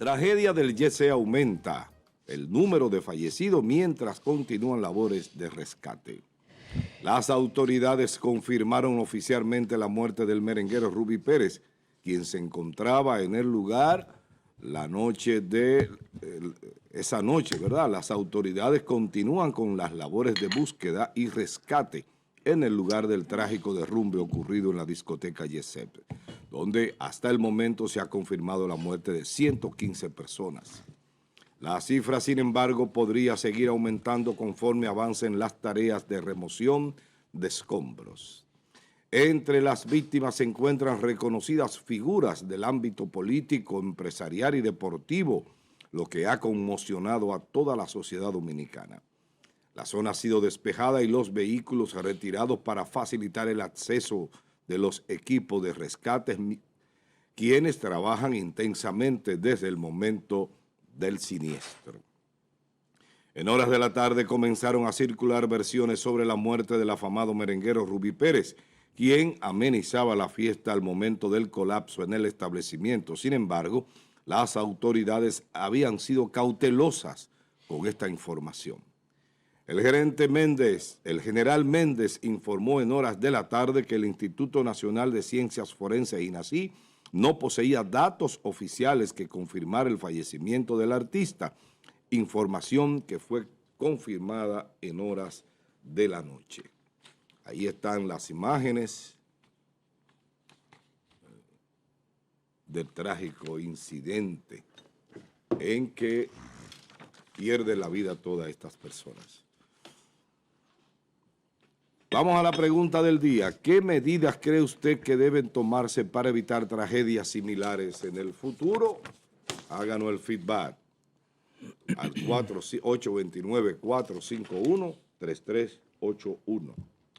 Tragedia del Yese aumenta el número de fallecidos mientras continúan labores de rescate. Las autoridades confirmaron oficialmente la muerte del merenguero Rubí Pérez, quien se encontraba en el lugar esa noche, ¿verdad? Las autoridades continúan con las labores de búsqueda y rescate en el lugar del trágico derrumbe ocurrido en la discoteca Yesep, donde hasta el momento se ha confirmado la muerte de 115 personas. La cifra, sin embargo, podría seguir aumentando conforme avancen las tareas de remoción de escombros. Entre las víctimas se encuentran reconocidas figuras del ámbito político, empresarial y deportivo, lo que ha conmocionado a toda la sociedad dominicana. La zona ha sido despejada y los vehículos retirados para facilitar el acceso de los equipos de rescate, quienes trabajan intensamente desde el momento del siniestro. En horas de la tarde comenzaron a circular versiones sobre la muerte del afamado merenguero Rubí Pérez, quien amenizaba la fiesta al momento del colapso en el establecimiento. Sin embargo, las autoridades habían sido cautelosas con esta información. El general Méndez informó en horas de la tarde que el Instituto Nacional de Ciencias Forenses, INACI, no poseía datos oficiales que confirmara el fallecimiento del artista, información que fue confirmada en horas de la noche. Ahí están las imágenes del trágico incidente en que pierde la vida todas estas personas. Vamos a la pregunta del día. ¿Qué medidas cree usted que deben tomarse para evitar tragedias similares en el futuro? Háganos el feedback al 829-451-3381.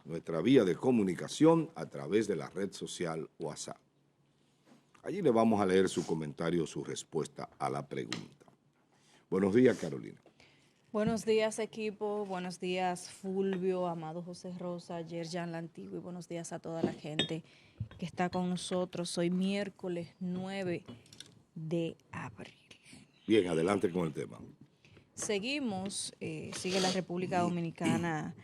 Nuestra vía de comunicación a través de la red social WhatsApp. Allí le vamos a leer su comentario, su respuesta a la pregunta. Buenos días, Carolina. Buenos días, equipo. Buenos días, Fulvio, Amado José Rosa, Yerjan La Antigua, y buenos días a toda la gente que está con nosotros. Hoy miércoles 9 de abril. Bien, adelante con el tema. Seguimos, sigue la República Dominicana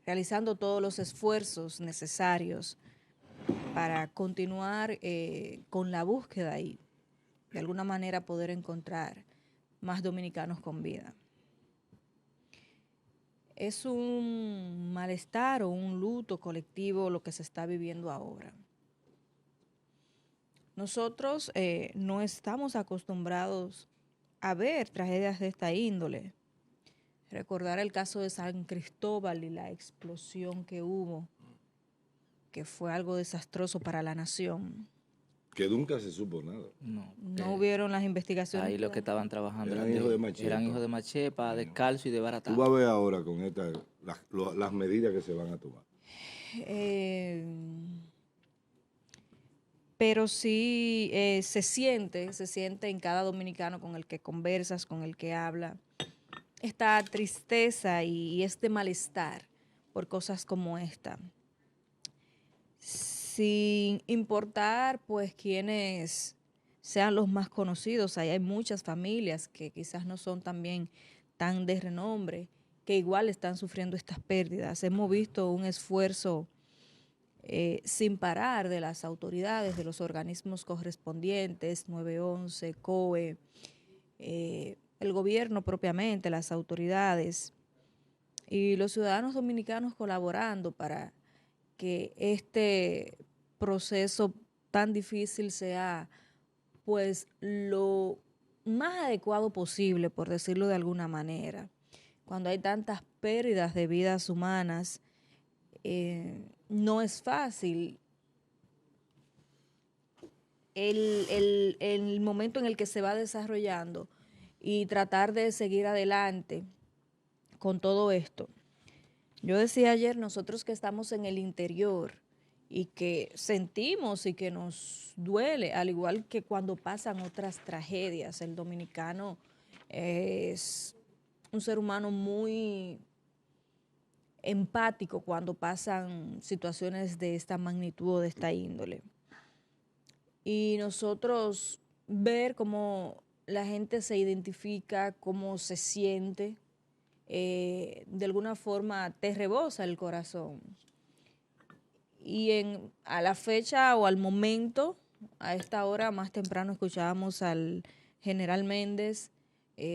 realizando todos los esfuerzos necesarios para continuar con la búsqueda y de alguna manera poder encontrar más dominicanos con vida. Es un malestar o un luto colectivo lo que se está viviendo ahora. Nosotros no estamos acostumbrados a ver tragedias de esta índole. Recordar el caso de San Cristóbal y la explosión que hubo, que fue algo desastroso para la nación. Que nunca se supo nada. No hubieron las investigaciones. Ahí los que estaban trabajando eran hijos de Machepa. Eran hijos de Machepa, descalzo y de baratado. Tú vas a ver ahora con las medidas que se van a tomar. Pero sí se siente en cada dominicano con el que conversas, con el que habla, esta tristeza y este malestar por cosas como esta. Sin importar, pues, quiénes sean los más conocidos, hay muchas familias que quizás no son también tan de renombre, que igual están sufriendo estas pérdidas. Hemos visto un esfuerzo sin parar de las autoridades, de los organismos correspondientes, 911, COE, el gobierno propiamente, las autoridades y los ciudadanos dominicanos colaborando para que este proceso tan difícil sea pues lo más adecuado posible, por decirlo de alguna manera. Cuando hay tantas pérdidas de vidas humanas, no es fácil el momento en el que se va desarrollando y tratar de seguir adelante con todo esto. Yo decía ayer, nosotros que estamos en el interior y que sentimos y que nos duele, al igual que cuando pasan otras tragedias, el dominicano es un ser humano muy empático cuando pasan situaciones de esta magnitud o de esta índole. y nosotros ver cómo la gente se identifica, cómo se siente, de alguna forma te rebosa el corazón. Y a la fecha o al momento, a esta hora más temprano escuchábamos al general Méndez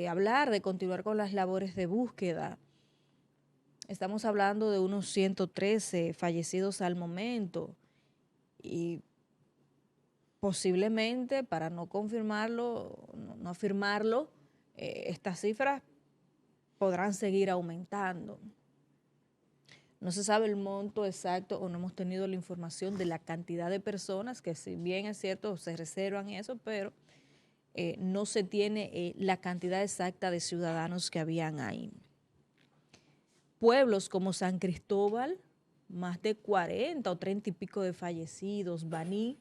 hablar de continuar con las labores de búsqueda. Estamos hablando de unos 113 fallecidos al momento y posiblemente, para no confirmarlo, no afirmarlo, estas cifras podrán seguir aumentando. No se sabe el monto exacto o no hemos tenido la información de la cantidad de personas que, si bien es cierto, se reservan eso, pero no se tiene la cantidad exacta de ciudadanos que habían ahí. Pueblos como San Cristóbal, más de 40 o 30 y pico de fallecidos, Baní,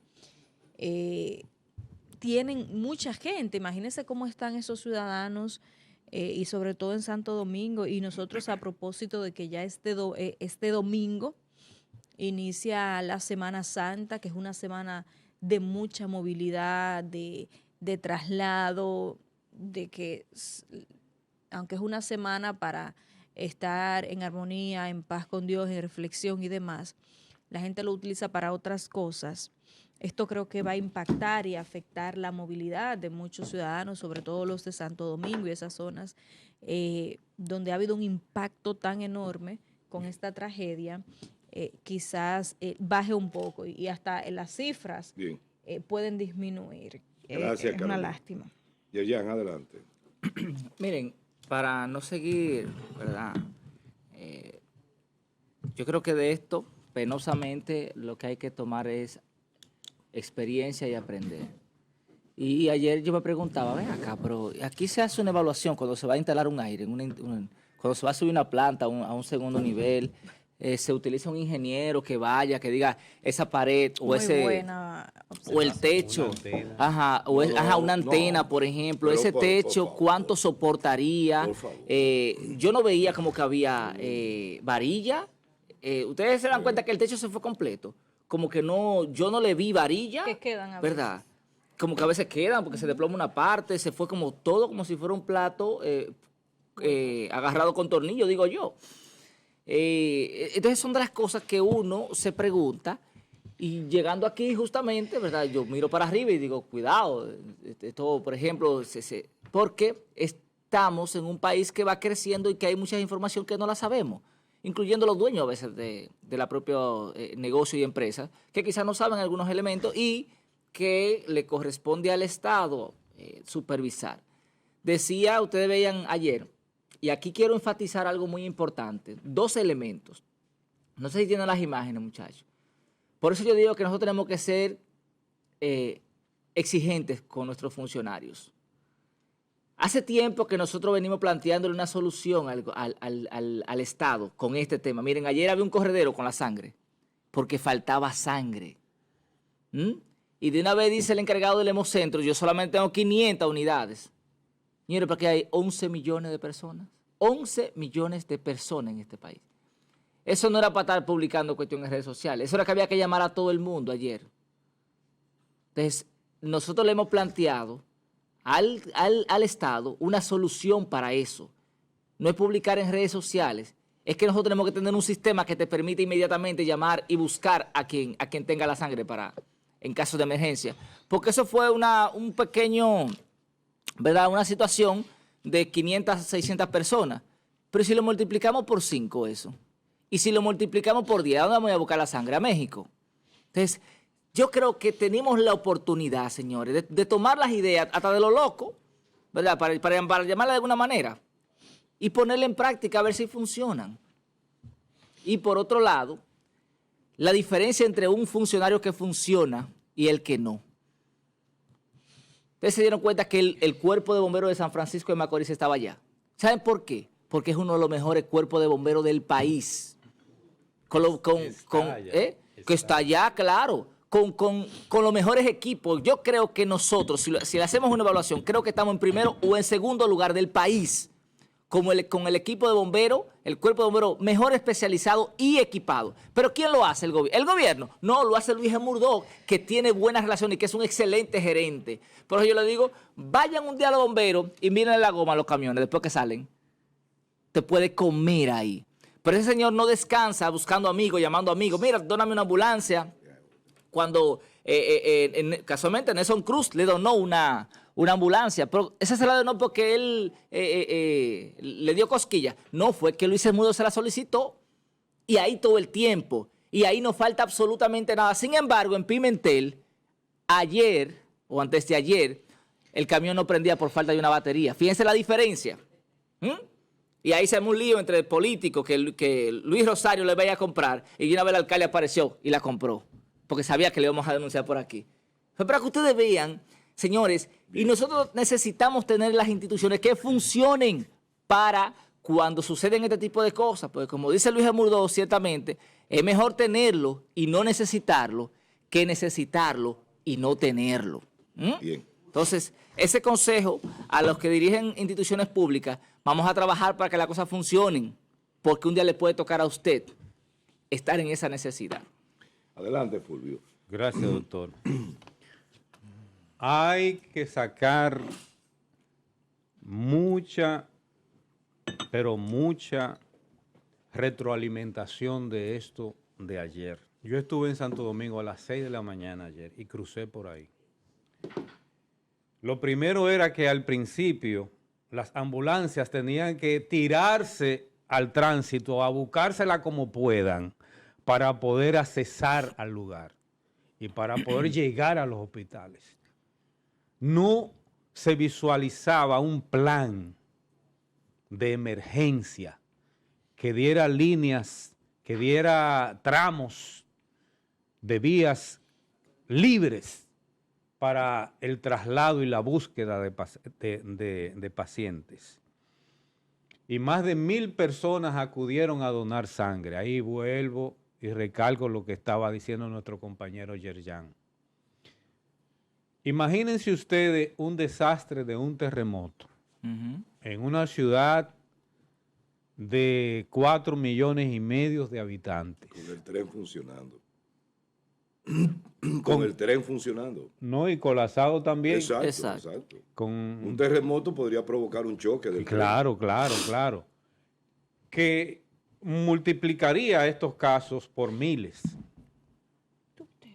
tienen mucha gente. Imagínense cómo están esos ciudadanos y sobre todo en Santo Domingo. Y nosotros, a propósito de que ya este domingo inicia la Semana Santa, que es una semana de mucha movilidad, de traslado, de que aunque es una semana para estar en armonía, en paz con Dios, en reflexión y demás, la gente lo utiliza para otras cosas. Esto creo que va a impactar y afectar la movilidad de muchos ciudadanos, sobre todo los de Santo Domingo y esas zonas donde ha habido un impacto tan enorme con esta tragedia, quizás baje un poco y hasta en las cifras pueden disminuir. Gracias, es una lástima. Yerjan, adelante. Miren, para no seguir, ¿verdad? Yo creo que de esto, penosamente, lo que hay que tomar es experiencia y aprender. Y ayer yo me preguntaba, ven acá, pero aquí se hace una evaluación cuando se va a instalar un aire, cuando se va a subir una planta a un segundo nivel, se utiliza un ingeniero que vaya, que diga esa pared o o el techo, una antena, por ejemplo, ese techo, ¿cuánto soportaría? Yo no veía como que había varilla. Ustedes se dan cuenta que el techo se fue completo, como que no, yo no le vi varilla, que quedan a ¿verdad? Como que a veces quedan porque se desploma una parte, se fue como todo, como si fuera un plato agarrado con tornillo, digo yo. Entonces son de las cosas que uno se pregunta y llegando aquí justamente, ¿verdad? Yo miro para arriba y digo, cuidado, esto, por ejemplo, porque estamos en un país que va creciendo y que hay mucha información que no la sabemos, incluyendo los dueños a veces de la propia negocio y empresa, que quizás no saben algunos elementos y que le corresponde al Estado supervisar. Decía, ustedes veían ayer, y aquí quiero enfatizar algo muy importante, 2 elementos. No sé si tienen las imágenes, muchachos. Por eso yo digo que nosotros tenemos que ser exigentes con nuestros funcionarios. Hace tiempo que nosotros venimos planteándole una solución al Estado con este tema. Miren, ayer había un corredero con la sangre, porque faltaba sangre. Y de una vez dice el encargado del Hemocentro, yo solamente tengo 500 unidades. Señores, porque hay 11 millones de personas. 11 millones de personas en este país. Eso no era para estar publicando cuestiones en redes sociales. Eso era que había que llamar a todo el mundo ayer. Entonces, nosotros le hemos planteado al Estado una solución para eso. No es publicar en redes sociales. Es que nosotros tenemos que tener un sistema que te permite inmediatamente llamar y buscar a quien tenga la sangre en caso de emergencia. Porque eso fue un pequeño, ¿verdad? Una situación de 500 a 600 personas. Pero si lo multiplicamos por 5 eso, y si lo multiplicamos por 10, ¿a dónde vamos a buscar la sangre? A México. Entonces, yo creo que tenemos la oportunidad, señores, de tomar las ideas, hasta de lo loco, ¿verdad? Para llamarla de alguna manera, y ponerla en práctica a ver si funcionan. Y por otro lado, la diferencia entre un funcionario que funciona y el que no. Ustedes se dieron cuenta que el cuerpo de bomberos de San Francisco de Macorís estaba allá. ¿Saben por qué? Porque es uno de los mejores cuerpos de bomberos del país. Que está allá, claro, con los mejores equipos. Yo creo que nosotros, si le hacemos una evaluación, creo que estamos en primero o en segundo lugar del país con el equipo de bomberos, el cuerpo de bomberos mejor especializado y equipado. ¿Pero quién lo hace? ¿El gobierno? ¿El gobierno? No, lo hace Luis Murdoch, que tiene buenas relaciones y que es un excelente gerente. Por eso yo le digo, vayan un día a los bomberos y miren la goma a los camiones después que salen. Te puede comer ahí. Pero ese señor no descansa buscando amigos, llamando amigos. Mira, dóname una ambulancia. Cuando casualmente Nelson Cruz le donó una ambulancia, pero esa se la donó porque él le dio cosquillas. No, fue que Luis Murdoch se la solicitó y ahí todo el tiempo. Y ahí no falta absolutamente nada. Sin embargo, en Pimentel, ayer o antes de ayer, el camión no prendía por falta de una batería. Fíjense la diferencia. Y ahí se armó un lío entre políticos que Luis Rosario le vaya a comprar y una vez el alcalde apareció y la compró. Porque sabía que le íbamos a denunciar por aquí. Pero para que ustedes vean, señores, y nosotros necesitamos tener las instituciones que funcionen para cuando suceden este tipo de cosas. Porque como dice Luis Murdoch, ciertamente, es mejor tenerlo y no necesitarlo que necesitarlo y no tenerlo. Bien. Entonces, ese consejo a los que dirigen instituciones públicas, vamos a trabajar para que las cosas funcionen, porque un día le puede tocar a usted estar en esa necesidad. Adelante, Fulvio. Gracias, doctor. Hay que sacar mucha, pero mucha retroalimentación de esto de ayer. Yo estuve en Santo Domingo a las 6 de la mañana ayer y crucé por ahí. Lo primero era que al principio las ambulancias tenían que tirarse al tránsito, a buscársela como puedan, para poder accesar al lugar y para poder llegar a los hospitales. No se visualizaba un plan de emergencia que diera líneas, que diera tramos de vías libres para el traslado y la búsqueda de pacientes. Y más de 1,000 personas acudieron a donar sangre. Ahí vuelvo y recalco lo que estaba diciendo nuestro compañero Yerjan. Imagínense ustedes un desastre de un terremoto en una ciudad de 4,5 millones de habitantes. Con el tren funcionando. Con el tren funcionando. No, y colapsado también. Exacto. Con un terremoto podría provocar un choque del tren. Claro. Que multiplicaría estos casos por miles.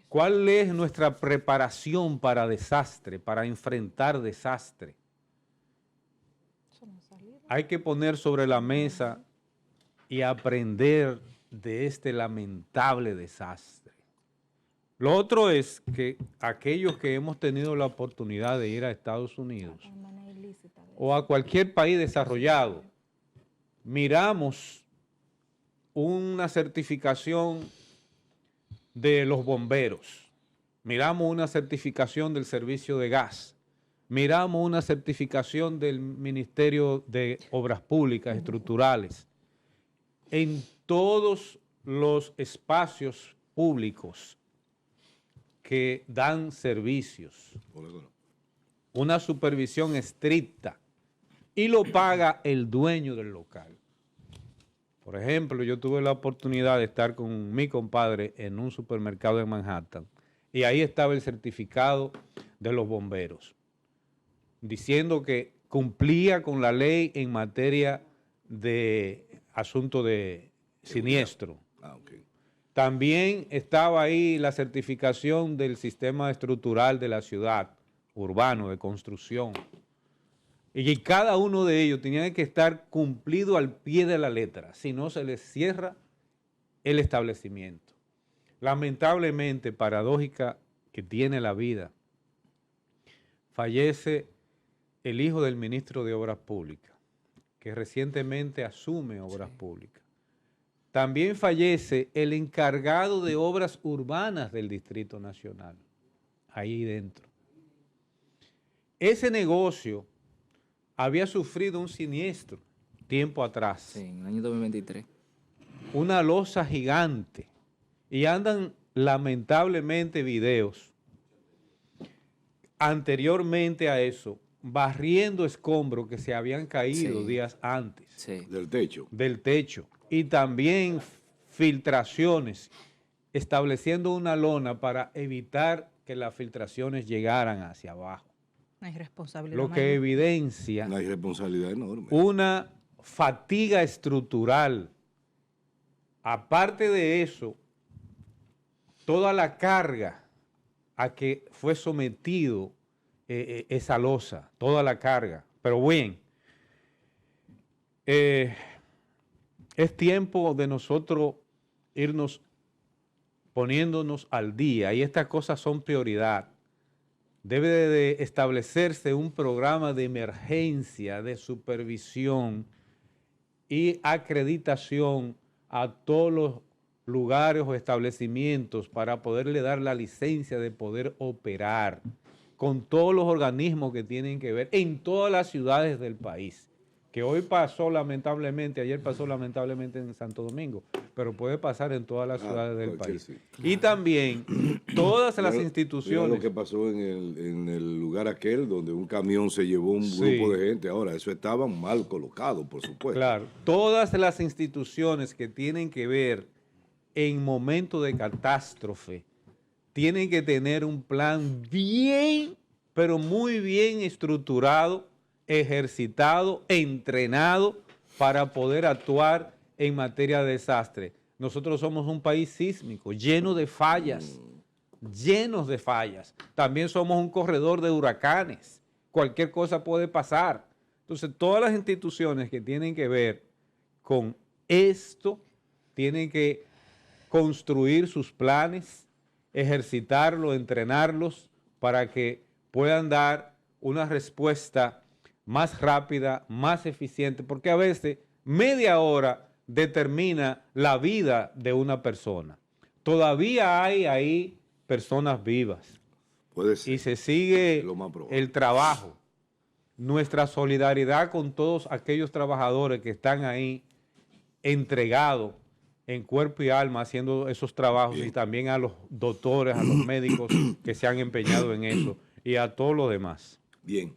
¿Cuál es nuestra preparación para desastre, para enfrentar desastre? Hay que poner sobre la mesa y aprender de este lamentable desastre. Lo otro es que aquellos que hemos tenido la oportunidad de ir a Estados Unidos o a cualquier país desarrollado, miramos una certificación de los bomberos, miramos una certificación del servicio de gas, miramos una certificación del Ministerio de Obras Públicas Estructurales. En todos los espacios públicos que dan servicios, una supervisión estricta, y lo paga el dueño del local. Por ejemplo, yo tuve la oportunidad de estar con mi compadre en un supermercado en Manhattan y ahí estaba el certificado de los bomberos, diciendo que cumplía con la ley en materia de asunto de siniestro. Okay. También estaba ahí la certificación del sistema estructural de la ciudad, urbano, de construcción. Y cada uno de ellos tenía que estar cumplido al pie de la letra, si no se les cierra el establecimiento. Lamentablemente, paradójica que tiene la vida, fallece el hijo del ministro de Obras Públicas, que recientemente asume Obras Públicas. También fallece el encargado de obras urbanas del Distrito Nacional, ahí dentro. Ese negocio había sufrido un siniestro tiempo atrás. Sí, en el año 2023. Una losa gigante. Y andan lamentablemente videos anteriormente a eso, barriendo escombros que se habían caído Sí. días antes Sí. Del techo. del techo, y también filtraciones, estableciendo una lona para evitar que las filtraciones llegaran hacia abajo, Hay responsabilidad lo que mayor. evidencia Una irresponsabilidad enorme. una fatiga estructural. Aparte de eso, toda la carga a que fue sometido esa losa, toda la carga. Pero bien, es tiempo de nosotros irnos poniéndonos al día, y estas cosas son prioridad. Debe de establecerse un programa de emergencia, de supervisión y acreditación a todos los lugares o establecimientos para poderle dar la licencia de poder operar con todos los organismos que tienen que ver en todas las ciudades del país, que hoy pasó lamentablemente, ayer pasó lamentablemente en Santo Domingo, pero puede pasar en todas las ciudades del cualquier país. sitio. Y también todas las Mira instituciones. lo que pasó en el lugar aquel donde un camión se llevó un Sí. grupo de gente. Ahora, eso estaba mal colocado, por supuesto. Claro, todas las instituciones que tienen que ver en momentos de catástrofe tienen que tener un plan bien, pero muy bien estructurado, ejercitado, entrenado para poder actuar en materia de desastre. Nosotros somos un país sísmico, lleno de fallas, llenos de fallas. También somos un corredor de huracanes. Cualquier cosa puede pasar. Entonces, todas las instituciones que tienen que ver con esto tienen que construir sus planes, ejercitarlos, entrenarlos para que puedan dar una respuesta más rápida, más eficiente, porque a veces media hora determina la vida de una persona. Todavía hay ahí personas vivas Puede ser. y se sigue Lo más probable. el trabajo. Nuestra solidaridad con todos aquellos trabajadores que están ahí entregados en cuerpo y alma haciendo esos trabajos, y también a los doctores, a los médicos que se han empeñado en eso, y a todos los demás. Bien.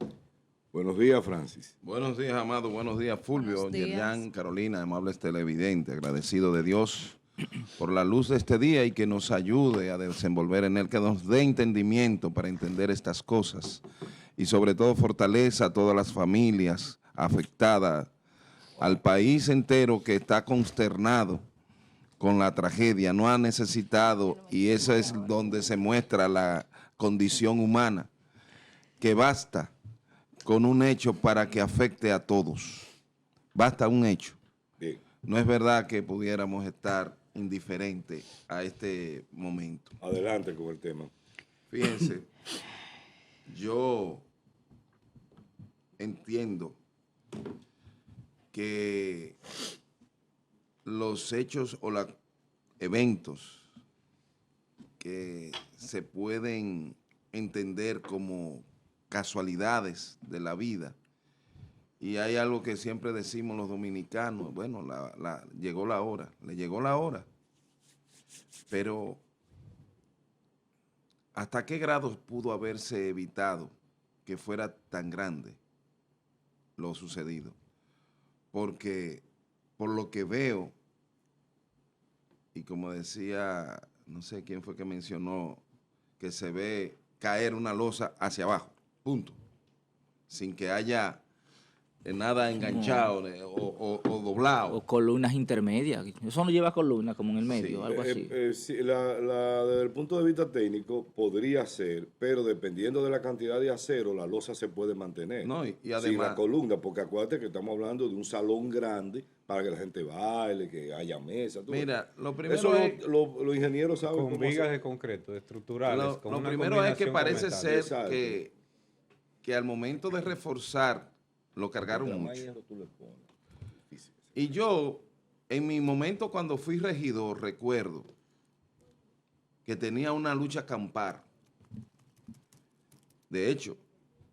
Buenos días, Francis. Buenos días, Amado. Buenos días, Fulvio, Buenos días. Yerjan, Carolina, amables televidentes. Agradecido de Dios por la luz de este día y que nos ayude a desenvolver en él, que nos dé entendimiento para entender estas cosas y sobre todo fortaleza a todas las familias afectadas, al país entero que está consternado con la tragedia, no ha necesitado, y eso es donde se muestra la condición humana, que basta con un hecho para que afecte a todos. Basta un hecho. Bien. No es verdad que pudiéramos estar indiferentes a este momento. Adelante con el tema. Fíjense, yo entiendo que los hechos o los eventos que se pueden entender como casualidades de la vida, y hay algo que siempre decimos los dominicanos, bueno, llegó la hora, le llegó la hora, pero ¿hasta qué grado pudo haberse evitado que fuera tan grande lo sucedido? Porque por lo que veo, y como decía, no sé quién fue que mencionó, que se ve caer una losa hacia abajo, punto, sin que haya nada enganchado o doblado. O columnas intermedias. Eso no lleva columnas como en el medio, Sí, algo así. Sí, desde el punto de vista técnico podría ser, pero dependiendo de la cantidad de acero, la losa se puede mantener. No, y sin además- la columna, porque acuérdate que estamos hablando de un salón grande para que la gente baile, que haya mesa. ¿tú Mira, ves? lo primero Eso es- los ingenieros saben Con cómo vigas hacer. de concreto, estructurales. Lo, con lo una primero es que combinación con parece metal. ser Exacto. que al momento de reforzar lo cargaron Mientras más mucho. hierro tú le pones, difícil. Y yo, en mi momento cuando fui regidor, recuerdo que tenía una lucha campal. De hecho,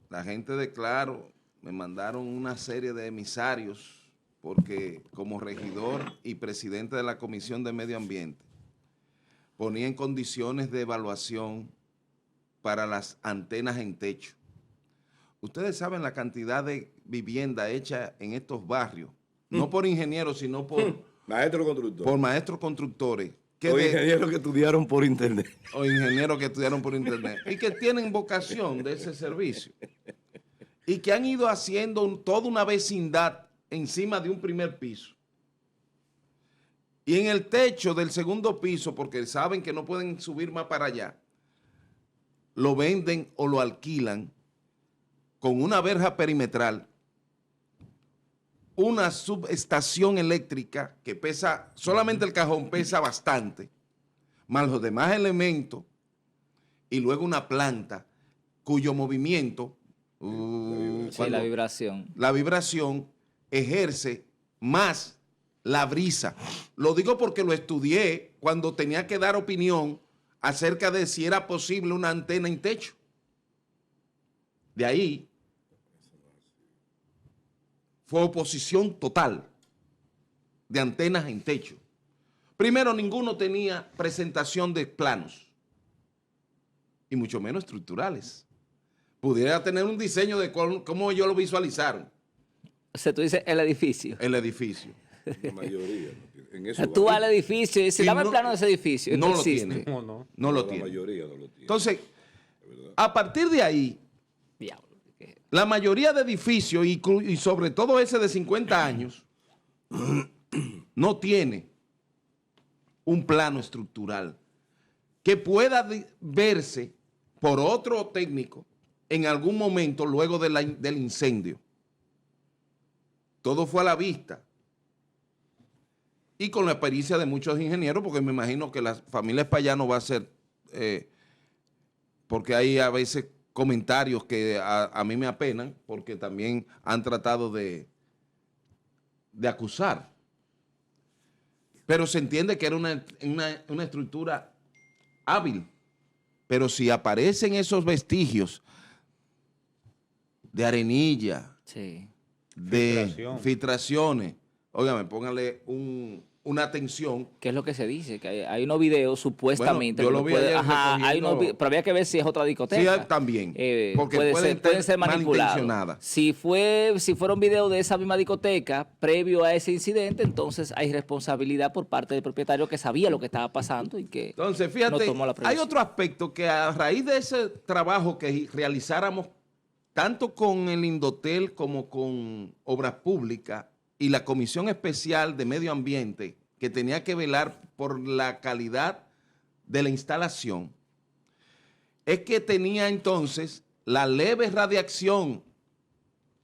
la gente de Claro me mandaron una serie de emisarios porque como regidor y presidente de la Comisión de Medio Ambiente ponía en condiciones de evaluación para las antenas en techo. ustedes saben la cantidad de vivienda hecha en estos barrios, no por ingenieros, sino por Maestro constructor. por maestros constructores O ingenieros que estudiaron por internet. o ingenieros que estudiaron por internet y que tienen vocación de ese servicio y que han ido haciendo toda una vecindad encima de un primer piso. Y en el techo del segundo piso, porque saben que no pueden subir más para allá, lo venden o lo alquilan con una verja perimetral, una subestación eléctrica que pesa, solamente el cajón pesa bastante, más los demás elementos, y luego una planta cuyo movimiento, Sí, la vibración. la vibración ejerce más la brisa. Lo digo porque lo estudié cuando tenía que dar opinión acerca de si era posible una antena en techo. De ahí fue oposición total de antenas en techo. Primero, ninguno tenía presentación de planos, y mucho menos estructurales. Pudiera tener un diseño de cómo ellos lo visualizaron, O sea, tú dices el edificio. el edificio. La mayoría. En O eso sea, tú vas al edificio y dices, Y dame el no- plano de ese edificio. no No, lo existe. tiene. No. lo la tiene. mayoría no lo tiene. Entonces, a partir de ahí, Diablo. ¿Qué? la mayoría de edificios, y sobre todo ese de 50 años, no tiene un plano estructural que pueda verse por otro técnico en algún momento luego del incendio. Todo fue a la vista. Y con la experiencia de muchos ingenieros, porque me imagino que la familia Espallá no va a ser, porque hay a veces comentarios que a mí me apenan, porque también han tratado de acusar. Pero se entiende que era una estructura hábil. Pero si aparecen esos vestigios de arenilla, Sí. de Filtración. filtraciones, óigame, póngale una atención. ¿Qué es lo que se dice? Que hay unos videos supuestamente. Bueno, yo que lo uno vi puede- ayer ajá, hay recogiendo- pero había que ver si es otra discoteca. Sí, también, porque pueden pueden ser estar manipulados. malintencionadas. Si fuera un video de esa misma discoteca previo a ese incidente, entonces hay responsabilidad por parte del propietario que sabía lo que estaba pasando y que Entonces, no fíjate, tomó la hay precaución. otro aspecto que a raíz de ese trabajo que realizáramos tanto con el Indotel como con Obras Públicas y la Comisión Especial de Medio Ambiente, que tenía que velar por la calidad de la instalación, es que tenía entonces la leve radiación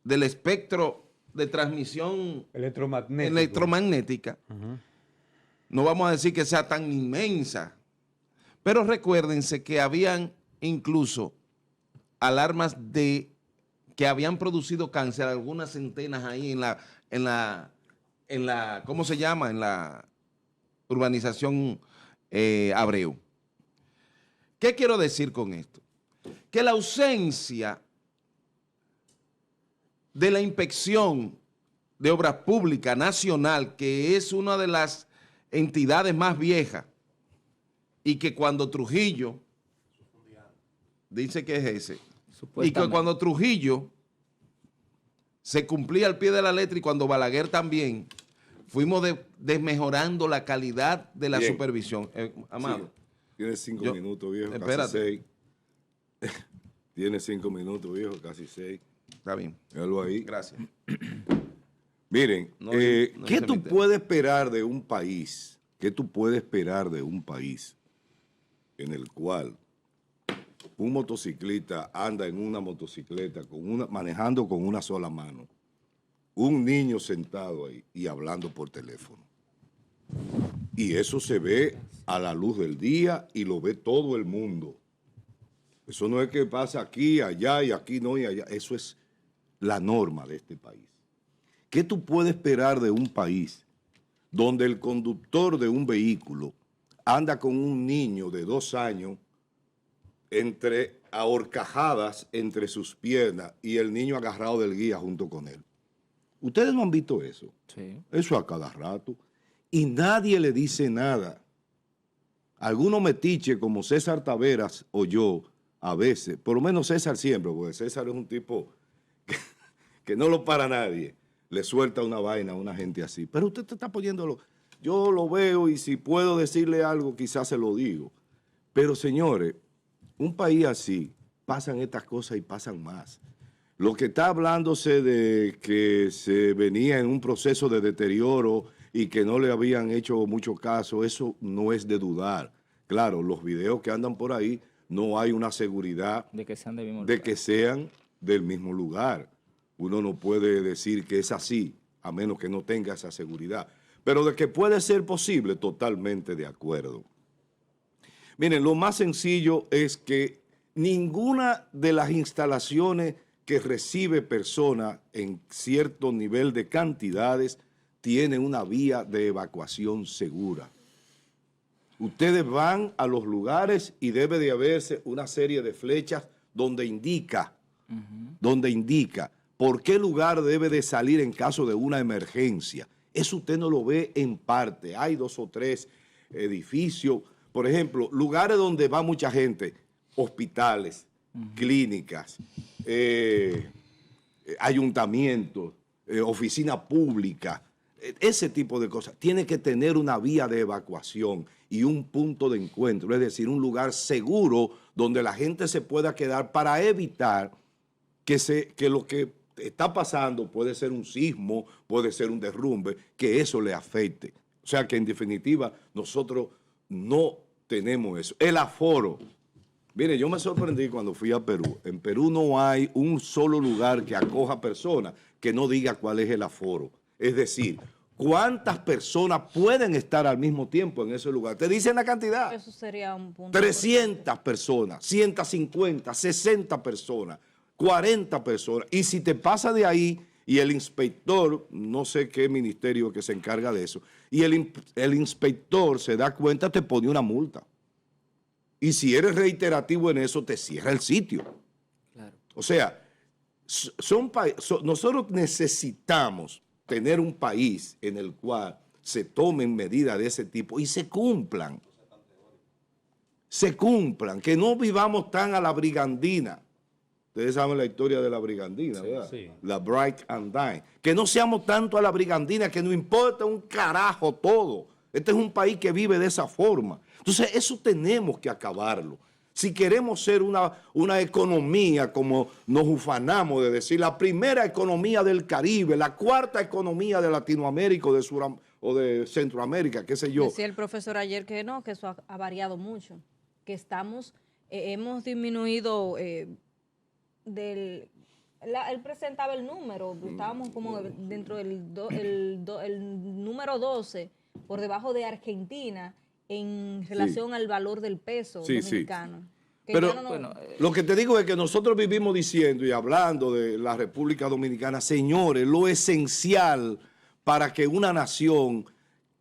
del espectro de transmisión electromagnética. No vamos a decir que sea tan inmensa, pero recuérdense que habían incluso alarmas que habían producido cáncer, algunas centenas ahí en la ¿cómo se llama? En la urbanización Abreu. ¿Qué quiero decir con esto? Que la ausencia de la inspección de obras públicas nacional, que es una de las entidades más viejas, y que cuando Trujillo, dice que es ese, y que Supuestamente. cuando Trujillo se cumplía al pie de la letra y cuando Balaguer también, fuimos desmejorando la calidad de la Bien. supervisión. Amado, Sí. Tienes 5 Yo- minutos, viejo, espérate. casi 6. Tienes 5 minutos, viejo, casi 6. está bien, Míralo ahí. gracias. Miren, No, no ¿qué se tú mete. puedes esperar de un país? ¿Qué tú puedes esperar de un país en el cual un motociclista anda en una motocicleta manejando con una sola mano? Un niño sentado ahí y hablando por teléfono. Y eso se ve a la luz del día y lo ve todo el mundo. Eso no es que pasa aquí, allá y aquí no y allá. Eso es la norma de este país. ¿Qué tú puedes esperar de un país donde el conductor de un vehículo anda con un niño de 2 años entre ahorcajadas entre sus piernas y el niño agarrado del guía junto con él? Ustedes no han visto eso. Sí. Eso a cada rato. Y nadie le dice nada. Algunos metiches como César Taveras o yo, a veces, por lo menos César siempre, porque César es un tipo que no lo para nadie, le suelta una vaina a una gente así. Pero usted te está poniéndolo. Yo lo veo y si puedo decirle algo, quizás se lo digo. Pero señores, un país así, pasan estas cosas y pasan más. Lo que está hablándose de que se venía en un proceso de deterioro y que no le habían hecho mucho caso, eso no es de dudar. Claro, los videos que andan por ahí, no hay una seguridad De que sean del mismo de lugar. que sean del mismo lugar. Uno no puede decir que es así, a menos que no tenga esa seguridad. Pero de que puede ser posible, totalmente de acuerdo. Miren, lo más sencillo es que ninguna de las instalaciones que recibe personas en cierto nivel de cantidades tiene una vía de evacuación segura. Ustedes van a los lugares y debe de haberse una serie de flechas donde indica por qué lugar debe de salir en caso de una emergencia. Eso usted no lo ve en parte. Hay 2 o 3 edificios, por ejemplo, lugares donde va mucha gente, hospitales, clínicas, ayuntamientos, oficina pública, ese tipo de cosas. Tiene que tener una vía de evacuación y un punto de encuentro, es decir, un lugar seguro donde la gente se pueda quedar para evitar que lo que está pasando puede ser un sismo, puede ser un derrumbe, que eso le afecte. O sea que en definitiva nosotros no tenemos eso. El aforo. Mire, yo me sorprendí cuando fui a Perú. En Perú no hay un solo lugar que acoja personas que no diga cuál es el aforo. Es decir, ¿cuántas personas pueden estar al mismo tiempo en ese lugar? Te dicen la cantidad. Eso sería un punto. 300 personas, 150, 60 personas, 40 personas. Y si te pasa de ahí y el inspector, no sé qué ministerio que se encarga de eso, y el inspector se da cuenta, te pone una multa. Y si eres reiterativo en eso, te cierra el sitio. Claro. O sea, nosotros necesitamos tener un país en el cual se tomen medidas de ese tipo y se cumplan. Se cumplan, que no vivamos tan a la brigandina. Ustedes saben la historia de la brigandina, ¿verdad? Sí. La Bright and Dine. Que no seamos tanto a la brigandina, que no importa un carajo todo. Este es un país que vive de esa forma. Entonces, eso tenemos que acabarlo. Si queremos ser una economía, como nos ufanamos de decir, la primera economía del Caribe, la cuarta economía de Latinoamérica o de Centroamérica, qué sé yo. Decía el profesor ayer que no, que eso ha variado mucho, que hemos disminuido él presentaba el número, estábamos como dentro del número 12, por debajo de Argentina, en relación al valor del peso dominicano. Que Pero ya bueno, lo que te digo es que nosotros vivimos diciendo y hablando de la República Dominicana, señores, lo esencial para que una nación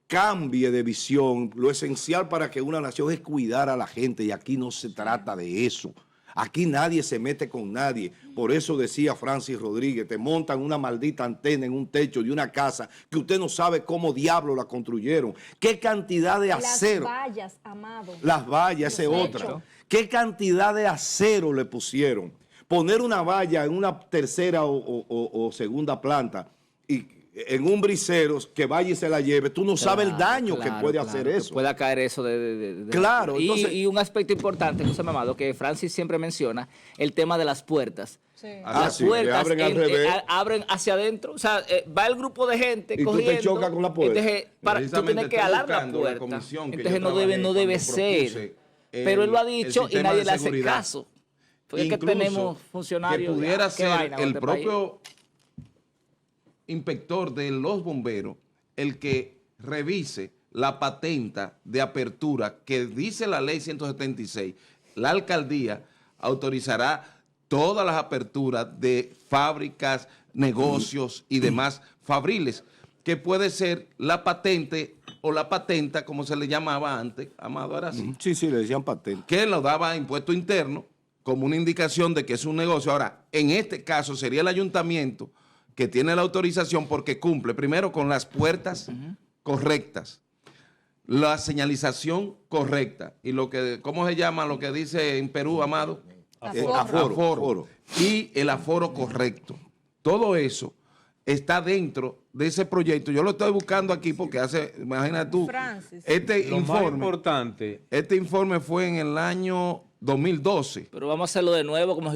cambie de visión, lo esencial para que una nación es cuidar a la gente, y aquí no se trata de eso. Aquí nadie se mete con nadie. Por eso decía Francis Rodríguez, te montan una maldita antena en un techo de una casa que usted no sabe cómo diablo la construyeron. ¿Qué cantidad de acero? Las vallas, Amado. Las vallas, esa es Los otra. techos. ¿Qué cantidad de acero le pusieron? Poner una valla en una tercera o segunda planta y en un brisero que vaya y se la lleve, tú no sabes el daño que puede hacer eso. Que pueda caer eso Claro, y, entonces- y un aspecto importante, José Mamado, que Francis siempre menciona, el tema de las puertas. Sí. Ah, Las sí, que puertas abren al revés. abren hacia adentro, o sea, va el grupo de gente Y tú te corriendo. chocas con la puerta. Entonces, tú Precisamente tienes que estoy alar la buscando la puerta. comisión que Entonces yo no debe trabajé ser. cuando propuse Pero él lo ha el dicho y sistema nadie de le hace seguridad. caso. Porque es que Incluso tenemos funcionarios. que pudiera ¿qué ser vaina con el este país? propio inspector de los bomberos el que revise la patenta de apertura que dice la ley 176. La alcaldía autorizará todas las aperturas de fábricas, negocios y demás fabriles, que puede ser la patente o la patenta, como se le llamaba antes, Amado, era así, Sí, sí, le decían patente. que lo daba a impuesto interno como una indicación de que es un negocio. Ahora, en este caso sería el ayuntamiento que tiene la autorización porque cumple primero con las puertas correctas, la señalización correcta y lo que, ¿cómo se llama lo que dice en Perú, Amado? Aforo. Aforo. Y el aforo correcto. todo eso está dentro de ese proyecto. Yo lo estoy buscando aquí porque imagínate tú, Francis. Lo más importante, este informe fue en el año 2012. Pero vamos a hacerlo de nuevo, como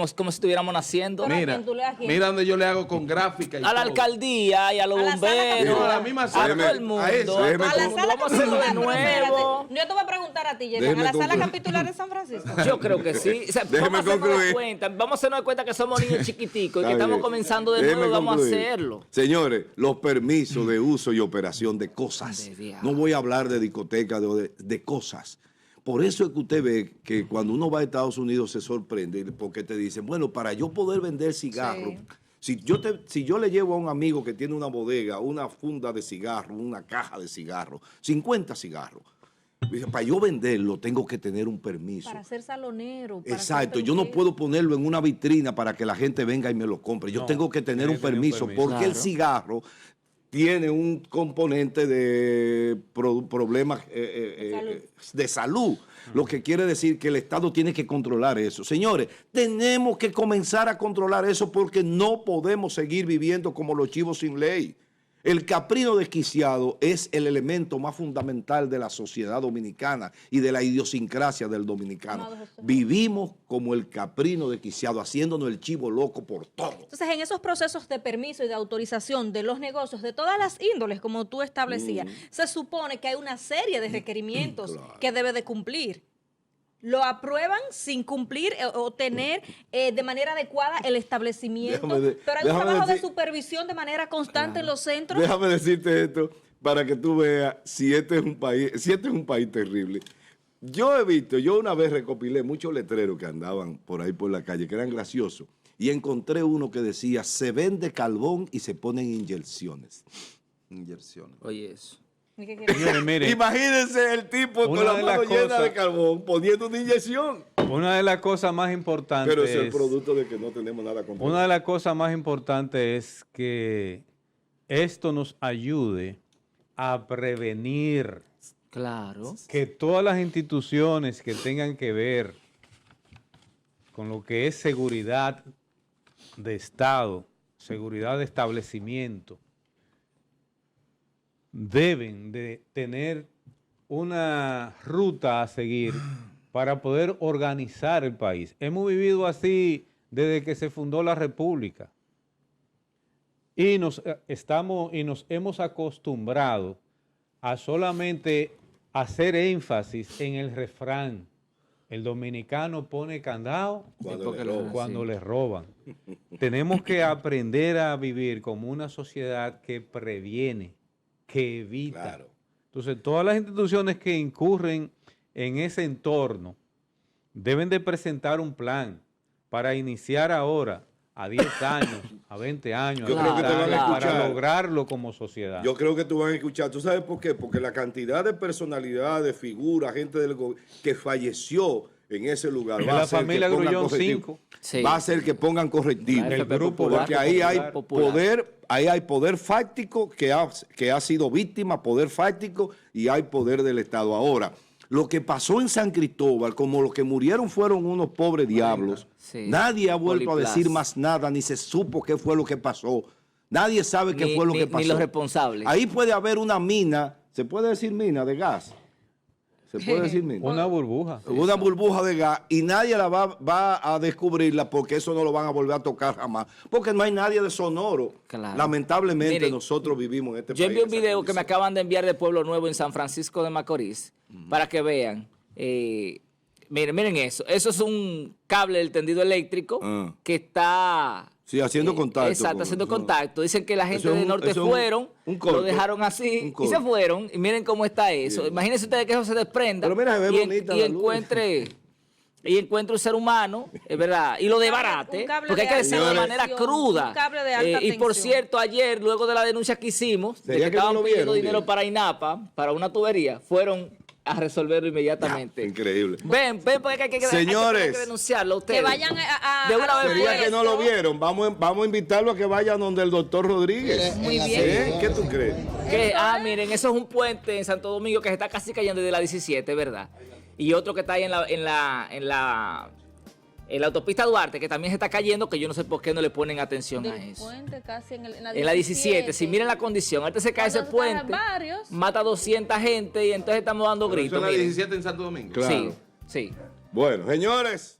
si estuviéramos naciendo. Pero ¿a Mira, quién tú le das quién? mira donde yo le hago con gráfica y A la todo. alcaldía y a los A la sala bomberos, capitular. A la misma a sala. todo el mundo. A eso. A la sala Vamos a hacerlo de capitular, pero espérate, nuevo. yo te voy a preguntar a ti, Yerian, Déjeme ¿a la sala concluir. capitular de San Francisco? Yo creo que sí. O sea, Déjeme vamos a hacernos concluir. cuenta, vamos a hacernos cuenta que somos niños chiquiticos y que Está estamos bien. comenzando de Déjeme nuevo y vamos a concluir. hacerlo. Señores, los permisos de uso y operación de cosas. De diablo. No voy a hablar de discoteca, de cosas. Por eso es que usted ve que cuando uno va a Estados Unidos se sorprende porque te dicen, bueno, para yo poder vender cigarros, Sí. si yo le llevo a un amigo que tiene una bodega, una funda de cigarros, una caja de cigarros, 50 cigarros, dice, para yo venderlo tengo que tener un permiso. Para ser salonero. Para Exacto, ser yo no peluquero. puedo ponerlo en una vitrina para que la gente venga y me lo compre. Yo No, tengo que tener un tiene que tener un permiso permiso. porque el Claro. cigarro tiene un componente de problemas de salud, lo que quiere decir que el Estado tiene que controlar eso. Señores, tenemos que comenzar a controlar eso porque no podemos seguir viviendo como los chivos sin ley. El caprino desquiciado es el elemento más fundamental de la sociedad dominicana y de la idiosincrasia del dominicano. Amado José. Vivimos como el caprino desquiciado, haciéndonos el chivo loco por todo. Entonces, en esos procesos de permiso y de autorización de los negocios de todas las índoles, como tú establecías, se supone que hay una serie de requerimientos Claro. que debe de cumplir. Lo aprueban sin cumplir o tener de manera adecuada el establecimiento, pero hay un déjame trabajo de decir- supervisión de manera constante en los centros. Déjame decirte esto para que tú veas si este es un país terrible. Yo una vez recopilé muchos letreros que andaban por ahí por la calle, que eran graciosos, y encontré uno que decía, se vende carbón y se ponen inyecciones. Inyecciones. Oye, eso. ¿Y qué quieres? señores, miren, Imagínense el tipo con Una la de mano las llena cosas- de carbón poniendo una inyección. una de las cosas más importantes Pero es el producto de que no tenemos nada contra Una de las cosas más importantes es que esto nos ayude a prevenir Claro. que todas las instituciones que tengan que ver con lo que es seguridad de Estado, seguridad de establecimiento, deben de tener una ruta a seguir para poder organizar el país. Hemos vivido así desde que se fundó la República y nos hemos acostumbrado a solamente hacer énfasis en el refrán. El dominicano pone candado cuando le roban. Tenemos que aprender a vivir como una sociedad que previene, que evita. Claro. Entonces, todas las instituciones que incurren en ese entorno deben de presentar un plan para iniciar ahora a 10 años, a 20 años, Yo a creo que te 30 van a años, escuchar. para lograrlo como sociedad. Yo creo que tú vas a escuchar. ¿Tú sabes por qué? Porque la cantidad de personalidades, figuras, gente del que falleció en ese lugar De va a la hacer familia que pongan Grullón correctivo. 5. Sí. Va a hacer que pongan correctivo. Claro, El grupo Porque ahí hay Popular. poder fáctico que ha sido víctima, poder fáctico, y hay poder del Estado. Ahora, lo que pasó en San Cristóbal, como los que murieron fueron unos pobres diablos, Sí. nadie ha vuelto a Poliplas. decir más nada, ni se supo qué fue lo que pasó. Nadie sabe qué Ni- fue lo ni- que ni pasó. los responsables. Ahí puede haber una mina, ¿se puede decir mina de gas? ¿Se puede decir mina? Una burbuja. Una burbuja de gas y nadie la va a descubrirla porque eso no lo van a volver a tocar jamás. Porque no hay nadie de Sonoro. Claro. Lamentablemente Miren, nosotros vivimos en este Yo país. envié un esa video que me condición. acaban de enviar de Pueblo Nuevo en San Francisco de Macorís para que vean. Miren eso. Eso es un cable del tendido eléctrico Ah. que está... Sí, haciendo contacto. Exacto, con- haciendo no. contacto. Dicen que la gente Eso es del un- norte eso es fueron, un corto, lo dejaron así un y corto. se fueron. Y miren cómo está eso. Bien. Imagínense ustedes que eso se desprenda Pero mira, se ve y, bonita y la luz. encuentre un ser humano, es verdad, y lo debarate, un cable porque hay de que alta decirlo de tensión, manera cruda. un cable de alta Y por tensión. cierto, ayer, luego de la denuncia que hicimos, de ¿Sería que que no estaban lo pidiendo vieron, dinero Dile? para INAPA, para una tubería, fueron a resolverlo inmediatamente. Increíble. Ven, porque hay que Señores, denunciarlo a ustedes. Que vayan a De una los vez Sería puestos. que no lo vieron. Vamos a invitarlo a que vayan donde el doctor Rodríguez. Muy bien. ¿Eh? ¿Qué tú crees? Miren, eso es un puente en Santo Domingo que se está casi cayendo desde la 17, ¿verdad? Y otro que está ahí En la autopista Duarte, que también se está cayendo, que yo no sé por qué no le ponen atención a Del eso. puente casi en En la 17, si miren la condición, ahorita se cae ese Cuando están puente, varios. mata 200 gente y entonces estamos dando Pero eso gritos. es la miren. 17 en Santo Domingo. Claro. Sí, sí. Bueno, señores.